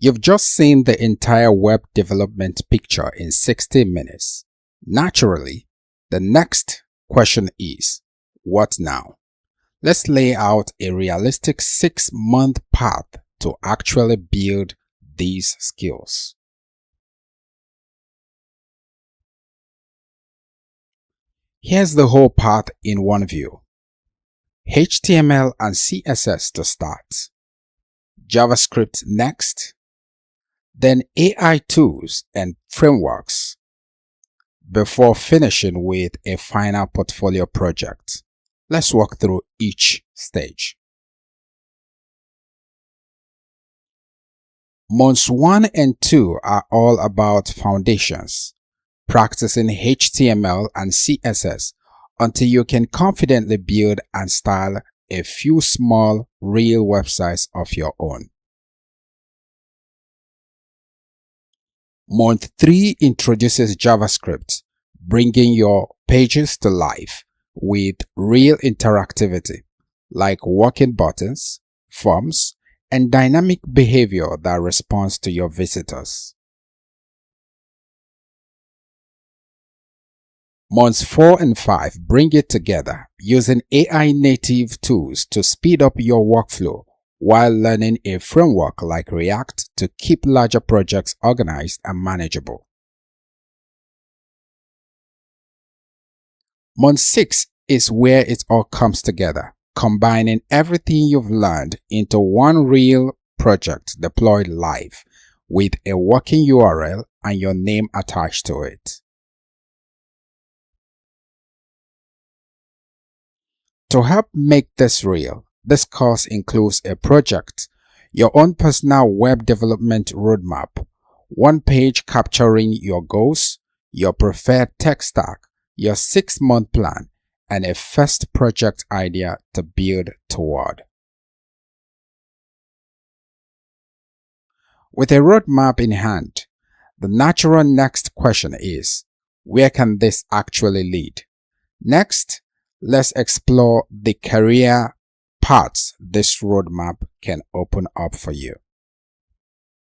You've just seen the entire web development picture in 60 minutes. Naturally, the next question is, what now? Let's lay out a realistic 6-month path to actually build these skills. Here's the whole path in one view. HTML and CSS to start, JavaScript next, then AI tools and frameworks, before finishing with a final portfolio project. Let's walk through each stage. Months 1 and 2 are all about foundations, practicing HTML and CSS until you can confidently build and style a few small, real websites of your own. Month 3 introduces JavaScript, bringing your pages to life with real interactivity, like working buttons, forms, and dynamic behavior that responds to your visitors. Months 4 and 5 bring it together, using AI native tools to speed up your workflow while learning a framework like React to keep larger projects organized and manageable. Month 6 is where it all comes together, combining everything you've learned into one real project deployed live with a working URL and your name attached to it. To help make this real, this course includes a project, your own personal web development roadmap, one page capturing your goals, your preferred tech stack, your 6-month plan, and a first project idea to build toward. With a roadmap in hand, the natural next question is, where can this actually lead? Next, let's explore the career paths this roadmap can open up for you.